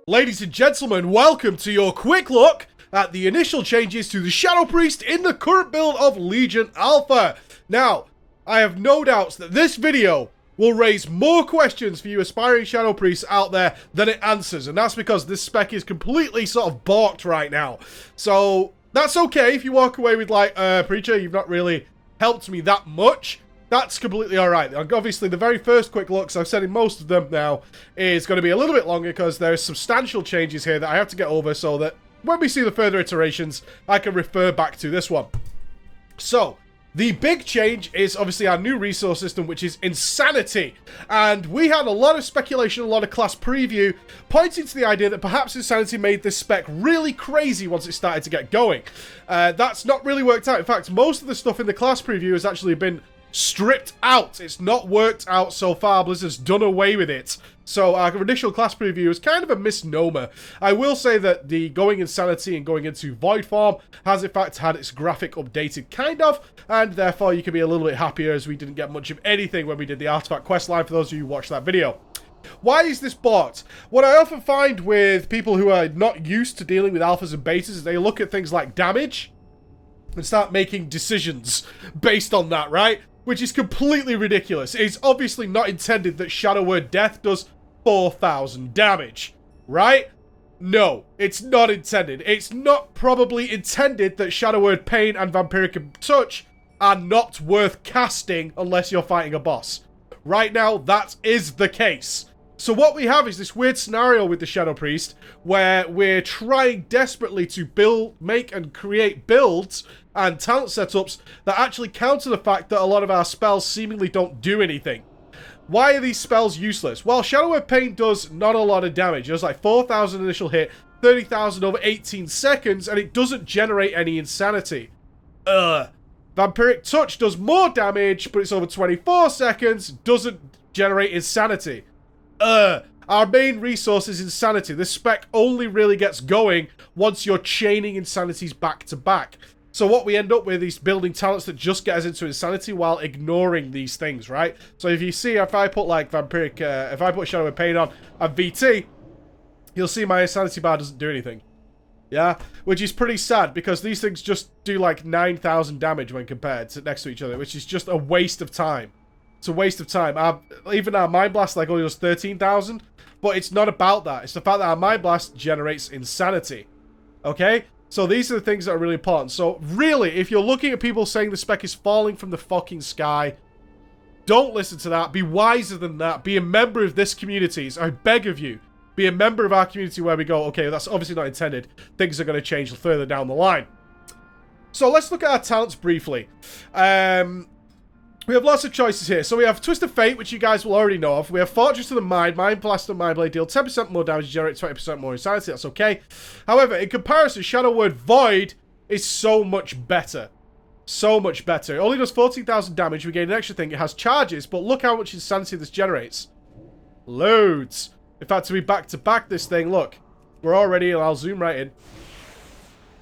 Ladies and gentlemen, welcome to your quick look at the initial changes to the Shadow Priest in the current build of Legion Alpha. Now, I have no doubts that this video will raise more questions for you aspiring Shadow Priests out there than it answers, and that's because this spec is completely sort of balked right now. So, that's okay if you walk away with like, Preacher, you've not really helped me that much. That's completely alright. Obviously, the very first quick looks, I've said in most of them now, is going to be a little bit longer because there's substantial changes here that I have to get over so that when we see the further iterations, I can refer back to this one. So, the big change is obviously our new resource system, which is Insanity. And we had a lot of speculation, a lot of class preview, pointing to the idea that perhaps Insanity made this spec really crazy once it started to get going. That's not really worked out. In fact, most of the stuff in the class preview has actually been stripped out. It's not worked out so far. Blizzard's done away with it. So our initial class preview is kind of a misnomer. I will say that the going Insanity and going into Void form has in fact had its graphic updated kind of, and therefore you can be a little bit happier as we didn't get much of anything when we did the Artifact quest line for those of you who watched that video. Why is this bought? What I often find with people who are not used to dealing with alphas and betas is they look at things like damage and start making decisions based on that, right? Which is completely ridiculous. It's obviously not intended that Shadow Word Death does 4,000 damage, right? No, it's not intended. It's not probably intended that Shadow Word Pain and Vampiric Touch are not worth casting unless you're fighting a boss. Right now, that is the case. So what we have is this weird scenario with the Shadow Priest where we're trying desperately to build, make and create builds and talent setups that actually counter the fact that a lot of our spells seemingly don't do anything. Why are these spells useless? Well, Shadow Word Pain does not a lot of damage. It does like 4,000 initial hit, 30,000 over 18 seconds, and it doesn't generate any insanity. Vampiric Touch does more damage, but it's over 24 seconds, doesn't generate insanity. Our main resource is Insanity. This spec only really gets going once you're chaining Insanities back to back. So what we end up with is building talents that just get us into Insanity while ignoring these things, right? So if you see, if I put like Vampiric, if I put Shadow Word Pain on and VT, you'll see my Insanity bar doesn't do anything. Yeah? Which is pretty sad because these things just do like 9,000 damage when compared to next to each other, which is just a waste of time. It's a waste of time. Even our Mind Blast like only does 13,000, but it's not about that. It's the fact that our Mind Blast generates Insanity. Okay? So these are the things that are really important. So really, if you're looking at people saying the spec is falling from the fucking sky, don't listen to that. Be wiser than that. Be a member of this community. I beg of you. Be a member of our community where we go, okay, that's obviously not intended. Things are going to change further down the line. So let's look at our talents briefly. We have lots of choices here. So we have Twist of Fate, which you guys will already know of. We have Fortress of the Mind. Mind Blast and Mind Blade deal 10% more damage, generate 20% more insanity. That's okay. However, in comparison, Shadow Word Void is so much better. So much better. It only does 14,000 damage. We gain an extra thing. It has charges, but look how much insanity this generates. Loads. In fact, to be back-to-back this thing, look. We're already, and I'll zoom right in.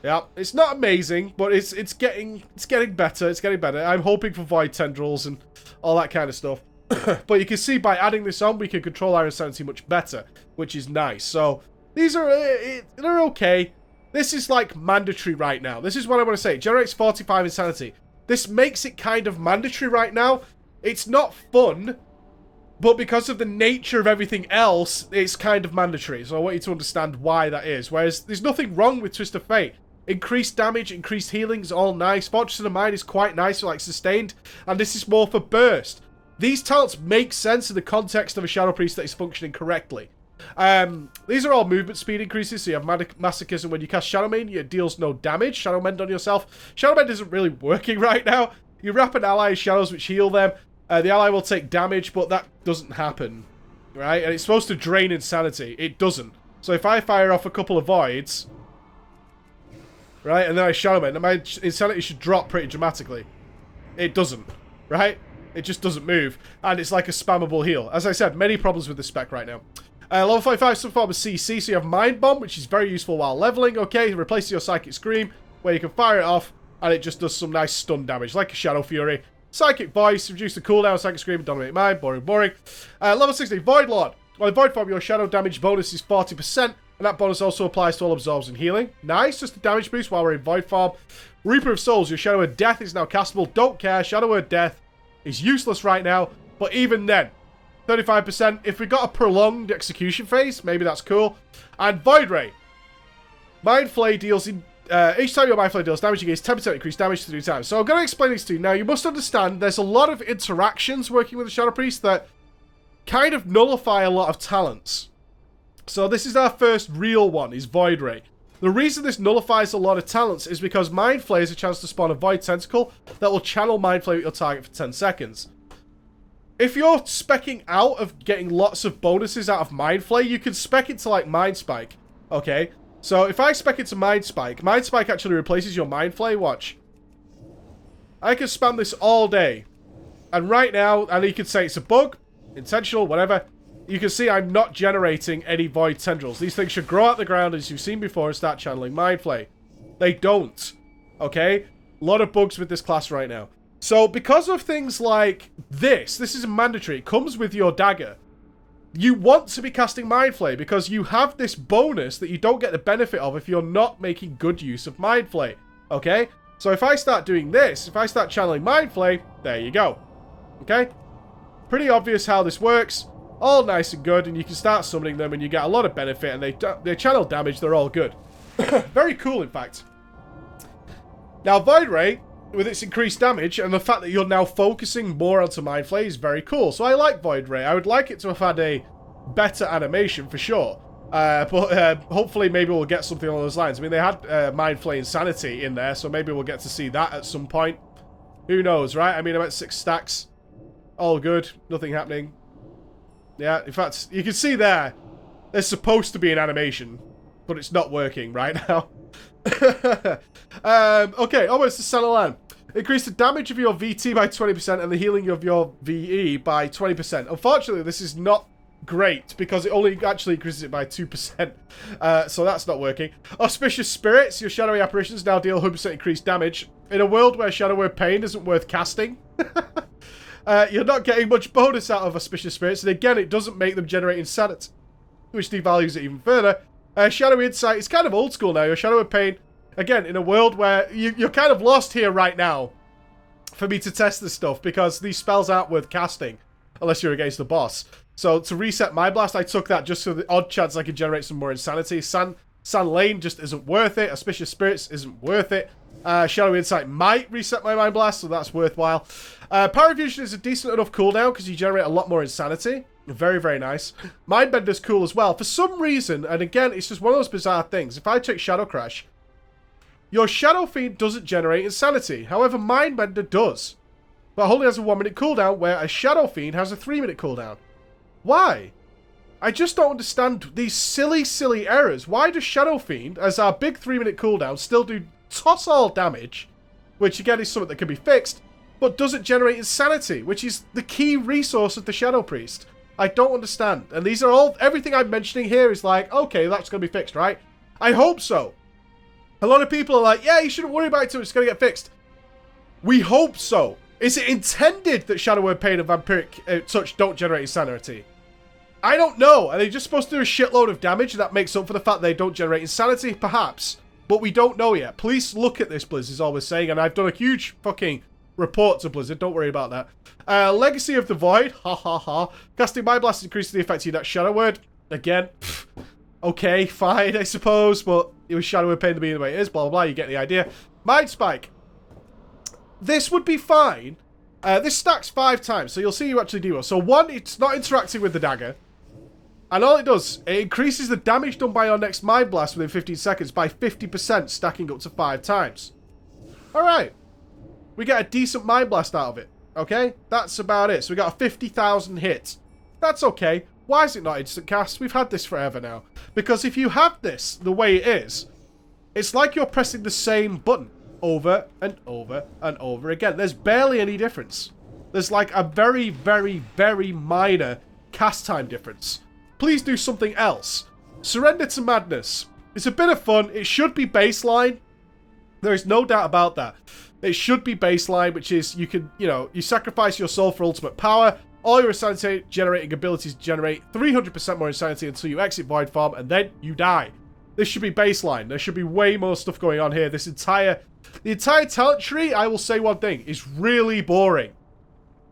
Yeah, it's not amazing, but it's getting better. It's getting better. I'm hoping for Void Tendrils and all that kind of stuff. But you can see by adding this on, we can control our insanity much better, which is nice. So these are they're okay. This is like mandatory right now. This is what I want to say. It generates 45 insanity. This makes it kind of mandatory right now. It's not fun, but because of the nature of everything else, it's kind of mandatory. So I want you to understand why that is. Whereas there's nothing wrong with Twist of Fate. Increased damage, increased healing is all nice. Fortress of the Mind is quite nice for like sustained. And this is more for burst. These talents make sense in the context of a Shadow Priest that is functioning correctly. These are all movement speed increases. So you have Masochism. When you cast Shadow Mend, it deals no damage. Shadow Mend on yourself. Shadow Mend isn't really working right now. You wrap an ally in shadows which heal them. The ally will take damage, but that doesn't happen. Right? And it's supposed to drain insanity. It doesn't. So if I fire off a couple of voids, right, and then I Shadow Mend, my insanity should drop pretty dramatically. It doesn't, right? It just doesn't move, and it's like a spammable heal. As I said, many problems with this spec right now. Level 45, some form of CC, so you have Mind Bomb, which is very useful while leveling, okay? It replaces your Psychic Scream, where you can fire it off, and it just does some nice stun damage, like a Shadow Fury. Psychic Voice, reduce the cooldown, Psychic Scream, Dominate Mind, boring. Level 60, Void Lord. While in Void form, your shadow damage bonus is 40%, And that bonus also applies to all absorbs and healing. Nice, just a damage boost while we're in Void form. Reaper of Souls, your Shadow Word Death is now castable. Don't care, Shadow Word Death is useless right now. But even then, 35%. If we got a prolonged execution phase, maybe that's cool. And Void Ray. Mind Flay deals in... each time your Mind Flay deals damage, you gain 10% increased damage 3 times. So I'm going to explain these to you. Now, you must understand there's a lot of interactions working with the Shadow Priest that kind of nullify a lot of talents. So this is our first real one, is Void Ray. The reason this nullifies a lot of talents is because Mind Flay has a chance to spawn a Void Tentacle that will channel Mind Flay with your target for 10 seconds. If you're speccing out of getting lots of bonuses out of Mind Flay, you can spec it to like Mind Spike. Okay? So if I spec it to Mind Spike actually replaces your Mind Flay. Watch. I can spam this all day. And right now, and you could say it's a bug, intentional, whatever. You can see I'm not generating any Void Tendrils. These things should grow out the ground, as you've seen before, and start channeling Mind Flay. They don't. Okay? A lot of bugs with this class right now. So, because of things like this is mandatory. It comes with your dagger. You want to be casting Mind Flay because you have this bonus that you don't get the benefit of if you're not making good use of Mind Flay. Okay? So, if I start doing this, if I start channeling Mind Flay, there you go. Okay? Pretty obvious how this works. All nice and good, and you can start summoning them, and you get a lot of benefit, and they channel damage, they're all good. Very cool, in fact. Now, Void Ray, with its increased damage, and the fact that you're now focusing more onto Mind Flay is very cool. So I like Void Ray. I would like it to have had a better animation, for sure. But hopefully maybe we'll get something along those lines. I mean, they had Mind Flay Insanity in there, so maybe we'll get to see that at some point. Who knows, right? I mean, I'm at 6 stacks. All good. Nothing happening. Yeah, in fact, you can see there, there's supposed to be an animation, but it's not working right now. Okay, almost to Sanalan. Increase the damage of your VT by 20% and the healing of your VE by 20%. Unfortunately, this is not great because it only actually increases it by 2%. So that's not working. Auspicious Spirits, your shadowy apparitions now deal 100% increased damage. In a world where Shadow Word Pain isn't worth casting, you're not getting much bonus out of Auspicious Spirits, and again, it doesn't make them generate Insanity, which devalues it even further. Shadowy Insight is kind of old school now. Your Shadow Word Pain, again, in a world where you're kind of lost here right now for me to test this stuff, because these spells aren't worth casting unless you're against the boss. So to reset my blast, I took that just for the odd chance I could generate some more Insanity. San Lane just isn't worth it. Auspicious Spirits isn't worth it. Shadowy Insight might reset my Mind Blast, so that's worthwhile. Pyrofusion is a decent enough cooldown because you generate a lot more Insanity. Very, very nice. Mindbender's cool as well. For some reason, and again, it's just one of those bizarre things. If I take Shadow Crash, your Shadow Fiend doesn't generate Insanity. However, Mindbender does. But only has a 1-minute cooldown, where a Shadow Fiend has a 3-minute cooldown. Why? I just don't understand these silly, silly errors. Why does Shadow Fiend, as our big 3-minute cooldown, still do toss all damage, which again is something that can be fixed, but doesn't generate Insanity, which is the key resource of the Shadow Priest? I don't understand. And these are all, everything I'm mentioning here is like, okay, that's going to be fixed, right? I hope so. A lot of people are like, yeah, you shouldn't worry about it, it's going to get fixed. We hope so. Is it intended that Shadow Word Pain and Vampiric Touch don't generate Insanity? I don't know. Are they just supposed to do a shitload of damage and that makes up for the fact they don't generate Insanity? Perhaps. But we don't know yet. Please look at this, Blizzard, is all we're saying. And I've done a huge fucking report to Blizzard. Don't worry about that. Legacy of the Void. Ha ha ha. Casting Mind Blast increases the effect of that Shadow Word. Again. Okay, fine, I suppose. But it was Shadow Word Pain to be the way it is. Blah, blah, blah. You get the idea. Mind Spike. This would be fine. This stacks 5 times. So you'll see you actually do well. So 1, it's not interacting with the dagger. And all it does, it increases the damage done by your next Mind Blast within 15 seconds by 50%, stacking up to 5 times. Alright. We get a decent Mind Blast out of it. Okay? That's about it. So we got a 50,000 hit. That's okay. Why is it not instant cast? We've had this forever now. Because if you have this the way it is, it's like you're pressing the same button over and over and over again. There's barely any difference. There's like a very, very, very minor cast time difference. Please do something else. Surrender to Madness. It's a bit of fun. It should be baseline. There is no doubt about that. It should be baseline, which is you can, you know, you sacrifice your soul for ultimate power. All your insanity generating abilities generate 300% more insanity until you exit Void Farm, and then you die. This should be baseline. There should be way more stuff going on here. The entire talent tree, I will say one thing, is really boring.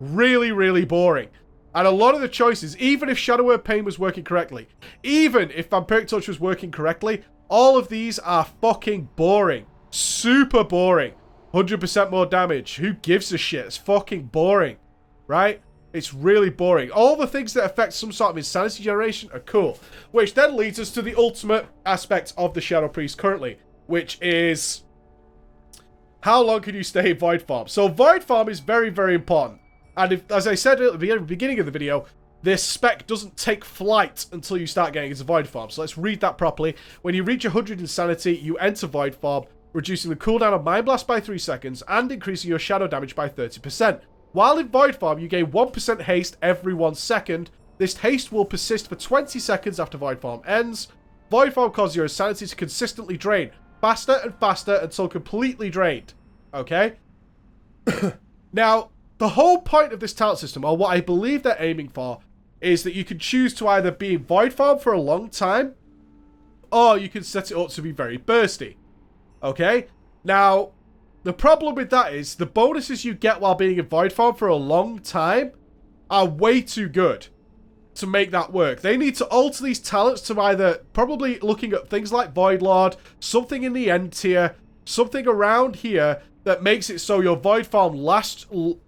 Really, really boring. And a lot of the choices, even if Shadow Word Pain was working correctly, even if Vampiric Touch was working correctly, all of these are fucking boring. Super boring. 100% more damage. Who gives a shit? It's fucking boring. Right? It's really boring. All the things that affect some sort of insanity generation are cool. Which then leads us to the ultimate aspect of the Shadow Priest currently. Which is... how long can you stay in Void Farm? So Void Farm is very, very important. And if, as I said at the beginning of the video, this spec doesn't take flight until you start getting into Void Farm. So let's read that properly. When you reach 100 insanity, you enter Void Farm, reducing the cooldown of Mind Blast by 3 seconds and increasing your shadow damage by 30%. While in Void Farm, you gain 1% haste every 1 second. This haste will persist for 20 seconds after Void Farm ends. Void Farm causes your insanity to consistently drain faster and faster until completely drained. Okay? Now, the whole point of this talent system, or what I believe they're aiming for, is that you can choose to either be in Void Farm for a long time, or you can set it up to be very bursty. Okay? Now, the problem with that is the bonuses you get while being in Void Farm for a long time are way too good to make that work. They need to alter these talents to either probably looking at things like Void Lord, something in the end tier, something around here that makes it so your Void Farm lasts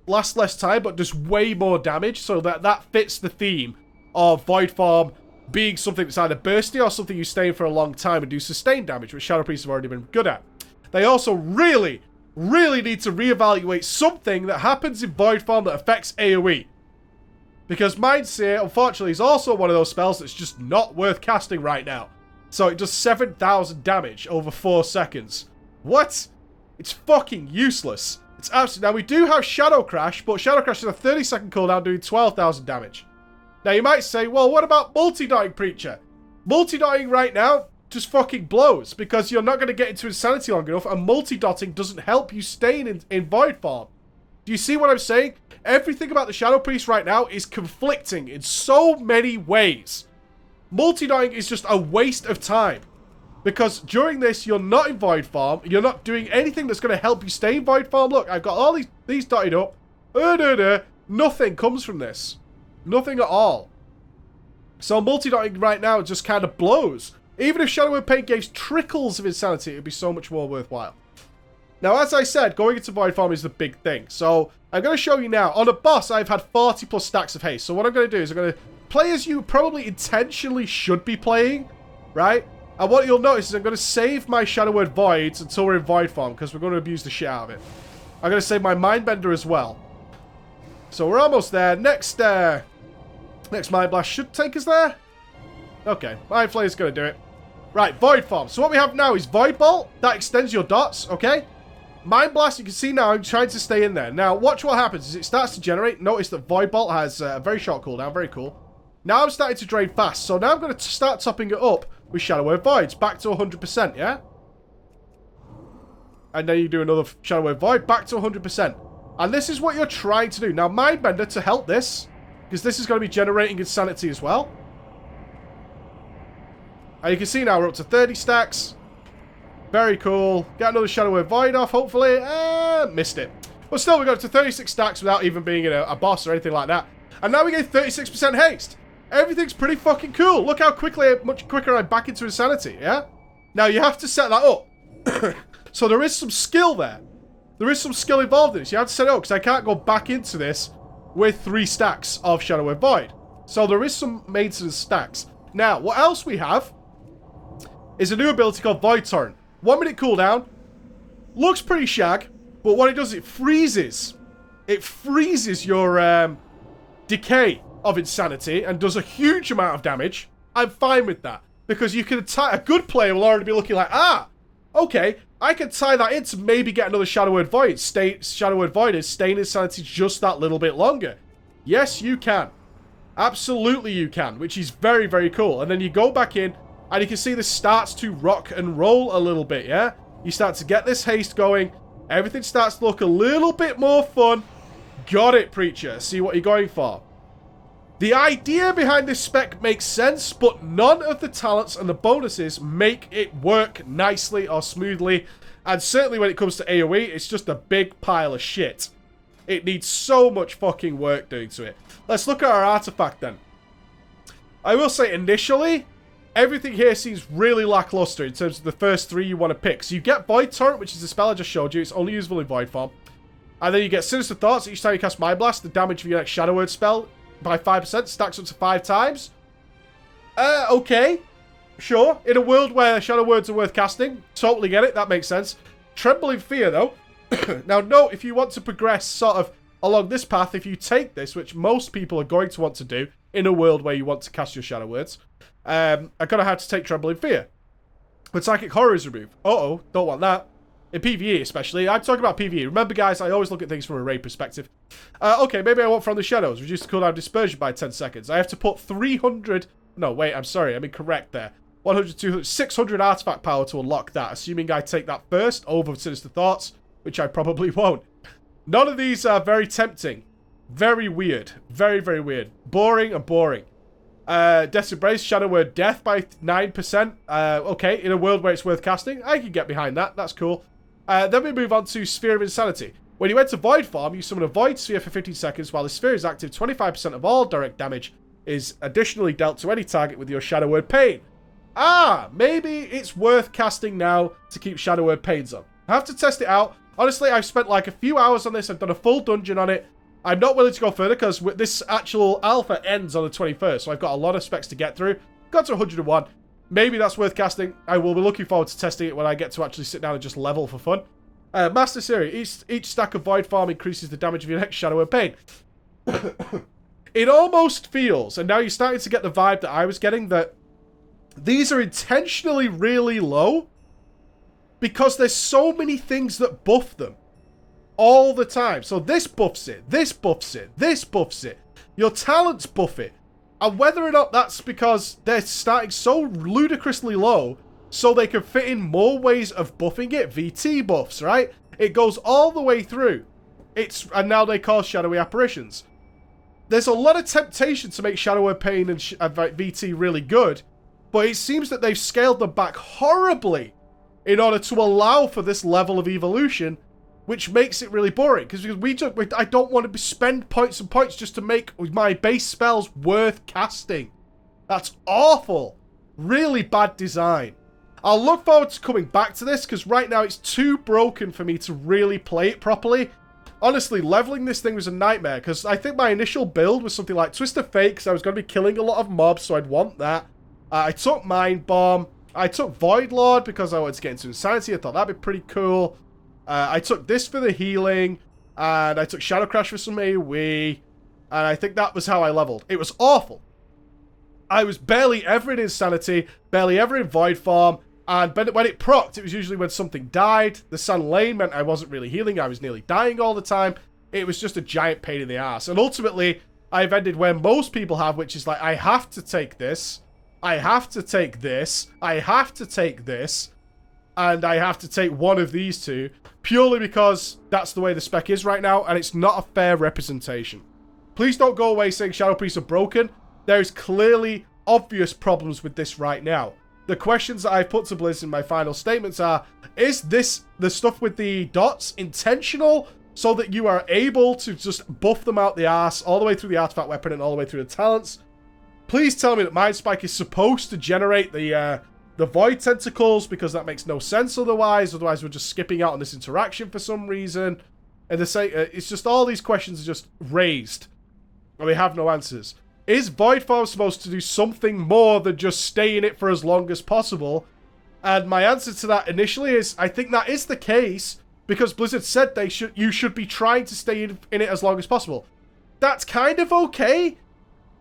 less time but does way more damage, so that fits the theme of Void Farm being something that's either bursty or something you stay in for a long time and do sustained damage, which Shadow Priests have already been good at. They also really need to reevaluate something that happens in Void Farm that affects AoE. Because Mind Seer, unfortunately, is also one of those spells that's just not worth casting right now. So it does 7,000 damage over 4 seconds. What? It's fucking useless. It's absolutely... Now, we do have Shadow Crash, but Shadow Crash is a 30-second cooldown doing 12,000 damage. Now, you might say, well, what about Multi-Dotting Preacher? Multi-Dotting right now just fucking blows, because you're not going to get into Insanity long enough, and Multi-Dotting doesn't help you stay in Void Farm. Do you see what I'm saying? Everything about the Shadow Priest right now is conflicting in so many ways. Multi-Dotting is just a waste of time. Because during this, you're not in Void Farm. You're not doing anything that's going to help you stay in Void Farm. Look, I've got all these dotted up. Nothing comes from this. Nothing at all. So multi-dotting right now just kind of blows. Even if Shadow Word Pain gave trickles of insanity, it would be so much more worthwhile. Now, as I said, going into Void Farm is the big thing. So I'm going to show you now. On a boss, I've had 40 plus stacks of haste. So what I'm going to do is I'm going to play as you probably intentionally should be playing, right? And what you'll notice is I'm going to save my Shadow Word Voids until we're in Void Farm, because we're going to abuse the shit out of it. I'm going to save my Mindbender as well. So we're almost there. Next Mind Blast should take us there. Okay, Mind Flayer's going to do it. Right, Void Farm. So what we have now is Void Bolt. That extends your dots, okay? Mind Blast, you can see now I'm trying to stay in there. Now, watch what happens as it starts to generate. Notice that Void Bolt has a very short cooldown. Very cool. Now I'm starting to drain fast. So now I'm going to start topping it up with Shadow Word Voids. Back to 100%, yeah? And then you do another Shadow Word Void. Back to 100%. And this is what you're trying to do. Now, Mindbender, to help this, because this is going to be generating insanity as well. And you can see now we're up to 30 stacks. Very cool. Get another Shadow Word Void off, hopefully. Missed it. But still, we got up to 36 stacks without even being in a boss or anything like that. And now we get 36% haste. Everything's pretty fucking cool. Look how much quicker I'm back into insanity, yeah? Now, you have to set that up. So there is some skill there. There is some skill involved in this. You have to set it up, because I can't go back into this with 3 stacks of Shadow Word Void. So there is some maintenance stacks. Now, what else we have is a new ability called Void Torrent. 1 minute cooldown. Looks pretty shag, but what it does, it freezes. It freezes your decay of insanity and does a huge amount of damage. I'm fine with that, because you can tie... A good player will already be looking like, okay, I can tie that in to maybe get another Shadow Word Void. Shadow Word Void is staying insanity just that little bit longer. Yes, you can. Absolutely you can, which is very, very cool. And then you go back in, and you can see this starts to rock and roll a little bit, yeah? You start to get this haste going. Everything starts to look a little bit more fun. Got it, Preacher. See what you're going for. The idea behind this spec makes sense, but none of the talents and the bonuses make it work nicely or smoothly. And certainly when it comes to AoE, it's just a big pile of shit. It needs so much fucking work doing to it. Let's look at our artifact then. I will say initially, everything here seems really lackluster in terms of the first three you want to pick. So you get Void Torrent, which is the spell I just showed you. It's only usable in Void form. And then you get Sinister Thoughts. Each time you cast Mind Blast, the damage of your next Shadow Word spell by 5% stacks up to 5 times. Okay. Sure. In a world where Shadow Words are worth casting, totally get it. That makes sense. Trembling Fear, though. Now, note, if you want to progress sort of along this path, if you take this, which most people are going to want to do in a world where you want to cast your Shadow Words, I'm going to have to take Trembling Fear. But Psychic Horror is removed. Uh-oh, don't want that. In PvE, especially. I'm talking about PvE. Remember, guys, I always look at things from a raid perspective. Okay, maybe I want From the Shadows. Reduce the cooldown dispersion by 10 seconds. I have to put 300... No, wait, I'm sorry. I'm incorrect there. 100, 200, 600 artifact power to unlock that, assuming I take that first over Sinister Thoughts, which I probably won't. None of these are very tempting. Very weird. Very, very weird. Boring and boring. Death's Embrace, Shadow Word Death by 9%. Okay, in a world where it's worth casting, I can get behind that. That's cool. Then we move on to Sphere of Insanity. When you enter Void form, you summon a Void Sphere for 15 seconds. While the sphere is active, 25% of all direct damage is additionally dealt to any target with your Shadow Word Pain. Ah, maybe it's worth casting now to keep Shadow Word Pains on. I have to test it out. Honestly, I've spent like a few hours on this. I've done a full dungeon on it. I'm not willing to go further because this actual alpha ends on the 21st, so I've got a lot of specs to get through. Got to 101. Maybe that's worth casting. I will be looking forward to testing it when I get to actually sit down and just level for fun. Master Series. Each stack of Void Form increases the damage of your next Shadow Word Pain. It almost feels, and now you're starting to get the vibe that I was getting, that these are intentionally really low because there's so many things that buff them all the time. So this buffs it, this buffs it, this buffs it. Your talents buff it. And whether or not that's because they're starting so ludicrously low so they can fit in more ways of buffing it, VT buffs, right? It goes all the way through. And now they cause shadowy apparitions. There's a lot of temptation to make Shadow Word Pain and VT really good, but it seems that they've scaled them back horribly in order to allow for this level of evolution, which makes it really boring. Because I don't want to spend points and points just to make my base spells worth casting. That's awful. Really bad design. I'll look forward to coming back to this, because right now it's too broken for me to really play it properly. Honestly, leveling this thing was a nightmare, because I think my initial build was something like Twist of Fate, because I was going to be killing a lot of mobs, so I'd want that. I took Mind Bomb. I took Void Lord, because I wanted to get into Insanity. I thought that'd be pretty cool. I took this for the healing, and I took Shadow Crash for some AoE, and I think that was how I leveled. It was awful. I was barely ever in Insanity, barely ever in Void form, and when it procced, it was usually when something died. The Sun Lane meant I wasn't really healing, I was nearly dying all the time. It was just a giant pain in the ass. And ultimately, I've ended where most people have, which is like, I have to take this, I have to take this, I have to take this, and I have to take one of these two, purely because that's the way the spec is right now, and it's not a fair representation. Please don't go away saying Shadow Priests are broken. There's clearly obvious problems with this right now. The questions that I've put to Blizz in my final statements are, is this, the stuff with the dots, intentional so that you are able to just buff them out the ass all the way through the artifact weapon and all the way through the talents? Please tell me that Mind Spike is supposed to generate the Void Tentacles, because that makes no sense otherwise. Otherwise, we're just skipping out on this interaction for some reason. And it's just all these questions are just raised, and we have no answers. Is Void Form supposed to do something more than just stay in it for as long as possible? And my answer to that initially is, I think that is the case, because Blizzard said you should be trying to stay in it as long as possible. That's kind of okay,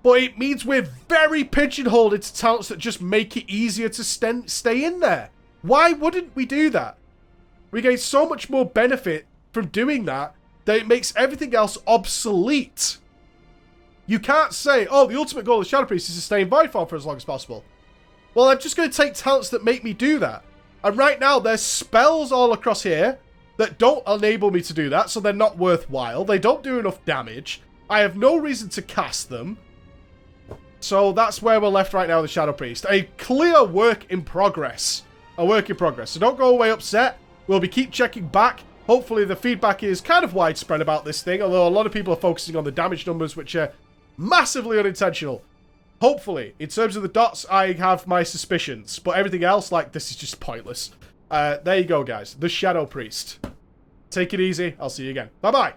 but it means we're very pigeonholed into talents that just make it easier to stay in there. Why wouldn't we do that? We gain so much more benefit from doing that it makes everything else obsolete. You can't say, oh, the ultimate goal of Shadow Priest is to stay in Void form for as long as possible. Well, I'm just going to take talents that make me do that. And right now, there's spells all across here that don't enable me to do that, so they're not worthwhile. They don't do enough damage. I have no reason to cast them. So that's where we're left right now with the Shadow Priest. A clear work in progress. A work in progress. So don't go away upset. We'll be keep checking back. Hopefully the feedback is kind of widespread about this thing, although a lot of people are focusing on the damage numbers, which are massively unintentional. Hopefully, in terms of the dots, I have my suspicions, but everything else, like, this is just pointless. There you go, guys. The Shadow Priest. Take it easy. I'll see you again. Bye-bye.